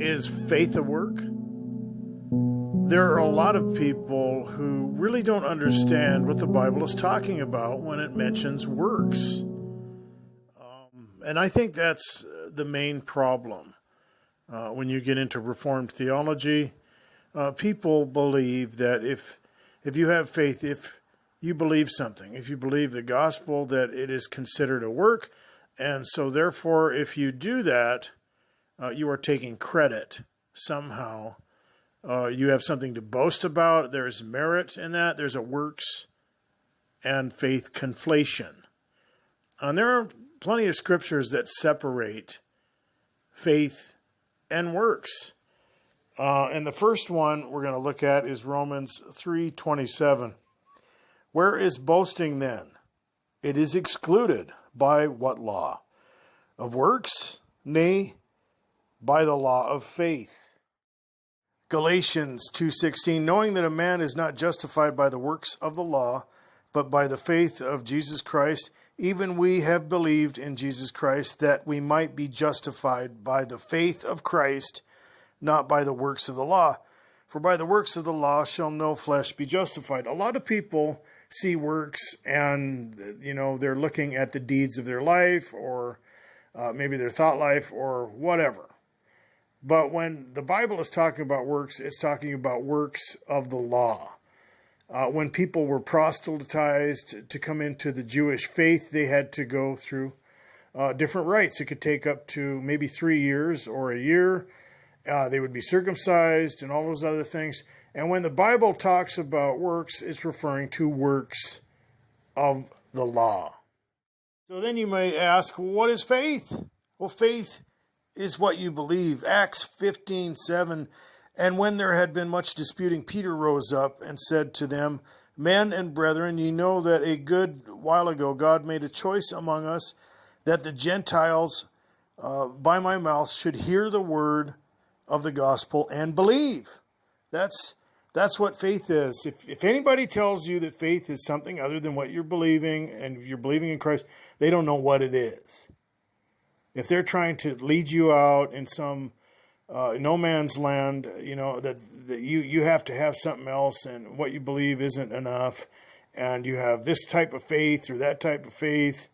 Is faith a work? There are a lot of people who really don't understand what the Bible is talking about when it mentions works. And I think that's the main problem. When you get into Reformed theology, people believe that if you have faith, if you believe something, if you believe the gospel, that it is considered a work. And so therefore, if you do that, you are taking credit somehow. You have something to boast about. There's merit in that. There's a works and faith conflation. And there are plenty of scriptures that separate faith and works. And the first one we're going to look at is Romans 3:27. Where is boasting then? It is excluded. By what law? Of works? Nay, by the law of faith. Galatians 2:16, knowing that a man is not justified by the works of the law, but by the faith of Jesus Christ, even we have believed in Jesus Christ, that we might be justified by the faith of Christ, not by the works of the law. For by the works of the law shall no flesh be justified. A lot of people see works and, they're looking at the deeds of their life or maybe their thought life or whatever. But when the Bible is talking about works, it's talking about works of the law. When people were proselytized to come into the Jewish faith, they had to go through different rites. It could take up to maybe 3 years or a year. They would be circumcised and all those other things. And when the Bible talks about works, it's referring to works of the law. So then you might ask, what is faith? Well, faith is what you believe. Acts 15:7. And when there had been much disputing, Peter rose up and said to them, Men and brethren, ye know that a good while ago God made a choice among us that the Gentiles by my mouth should hear the word of the gospel and believe. That's what faith is. If anybody tells you that faith is something other than what you're believing, and if you're believing in Christ, they don't know what it is. If they're trying to lead you out in some no man's land, that you have to have something else, and what you believe isn't enough, and you have this type of faith or that type of faith,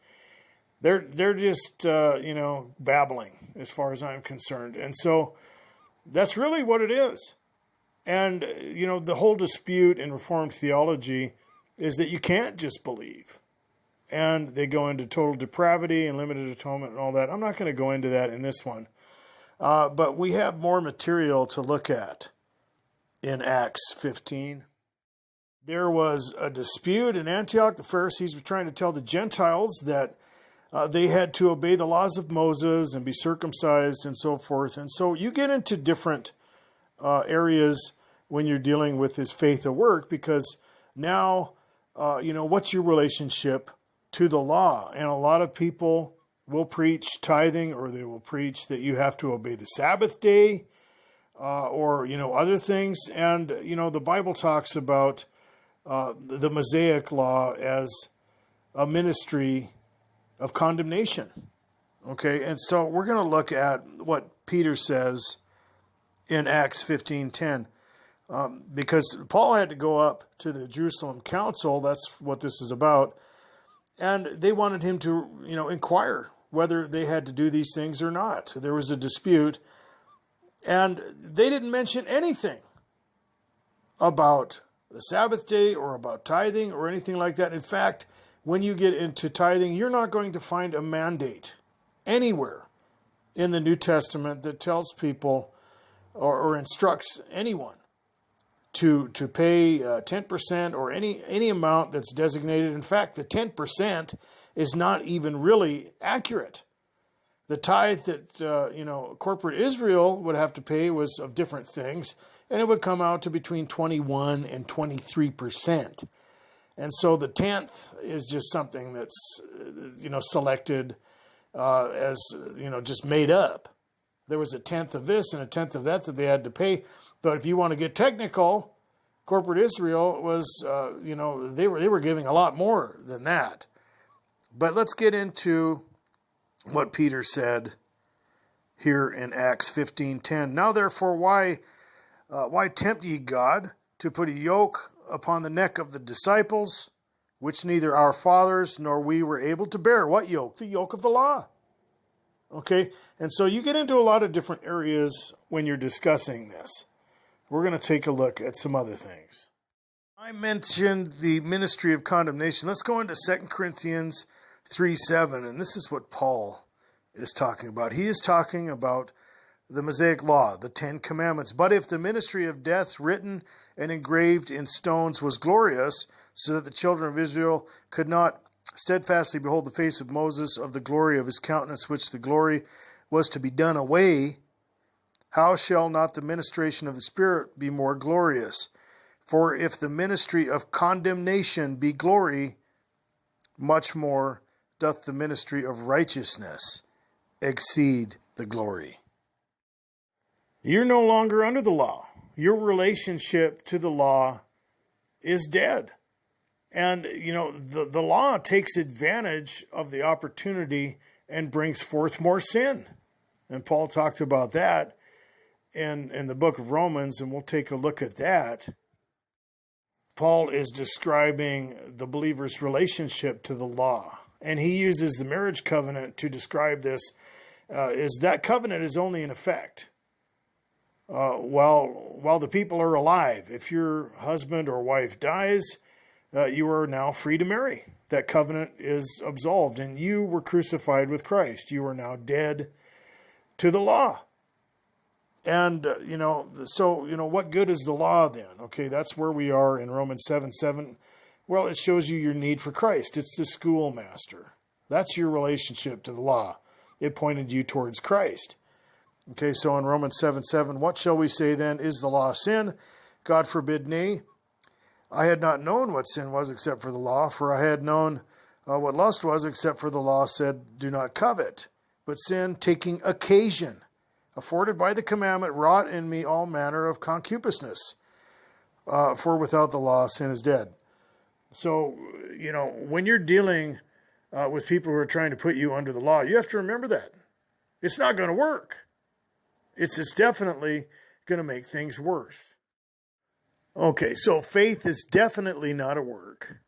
they're just babbling as far as I'm concerned. And so that's really what it is. And the whole dispute in Reformed theology is that you can't just believe. And they go into total depravity and limited atonement and all that. I'm not going to go into that in this one. But we have more material to look at in Acts 15. There was a dispute in Antioch. The Pharisees were trying to tell the Gentiles that they had to obey the laws of Moses and be circumcised and so forth. And so you get into different areas when you're dealing with this faith at work, because now, what's your relationship to the law? And a lot of people will preach tithing, or they will preach that you have to obey the Sabbath day, or other things. And the Bible talks about the Mosaic law as a ministry of condemnation. Okay, and so we're going to look at what Peter says in Acts 15:10, because Paul had to go up to the Jerusalem council. That's what this is about. And they wanted him to, inquire whether they had to do these things or not. There was a dispute, and they didn't mention anything about the Sabbath day or about tithing or anything like that. In fact, when you get into tithing, you're not going to find a mandate anywhere in the New Testament that tells people or instructs anyone to pay 10% or any amount that's designated. In fact, the 10% is not even really accurate. The tithe that corporate Israel would have to pay was of different things, and it would come out to between 21 and 23%. And so the 10th is just something that's selected as just made up. There was a 10th of this and a 10th of that they had to pay. But if you want to get technical, corporate Israel was, they were giving a lot more than that. But let's get into what Peter said here in Acts 15:10. Now therefore, why tempt ye God to put a yoke upon the neck of the disciples, which neither our fathers nor we were able to bear? What yoke? The yoke of the law. Okay, and so you get into a lot of different areas when you're discussing this. We're going to take a look at some other things. I mentioned the ministry of condemnation. Let's go into 2 Corinthians 3:7, and this is what Paul is talking about. He is talking about the Mosaic Law, the 10 Commandments. But if the ministry of death written and engraved in stones was glorious, so that the children of Israel could not steadfastly behold the face of Moses, of the glory of his countenance, which the glory was to be done away, how shall not the ministration of the Spirit be more glorious? For if the ministry of condemnation be glory, much more doth the ministry of righteousness exceed the glory. You're no longer under the law. Your relationship to the law is dead. And, the law takes advantage of the opportunity and brings forth more sin. And Paul talked about that in the book of Romans, and we'll take a look at that. Paul is describing the believer's relationship to the law. And he uses the marriage covenant to describe this, is that covenant is only in effect while the people are alive. If your husband or wife dies, you are now free to marry. That covenant is absolved, and you were crucified with Christ. You are now dead to the law. And, what good is the law then? Okay, that's where we are in Romans 7:7. Well, it shows you your need for Christ. It's the schoolmaster. That's your relationship to the law. It pointed you towards Christ. Okay, so in Romans 7:7, what shall we say then? Is the law sin? God forbid, nay. I had not known what sin was except for the law, for I had known what lust was except for the law said, do not covet. But sin, taking occasion, afforded by the commandment, wrought in me all manner of concupiscence. For without the law, sin is dead. So, when you're dealing with people who are trying to put you under the law, you have to remember that. It's not going to work. It's definitely going to make things worse. Okay, so faith is definitely not a work.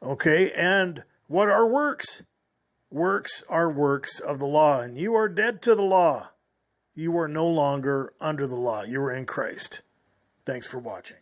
Okay, and what are works? Works are works of the law, and you are dead to the law. You are no longer under the law. You are in Christ. Thanks for watching.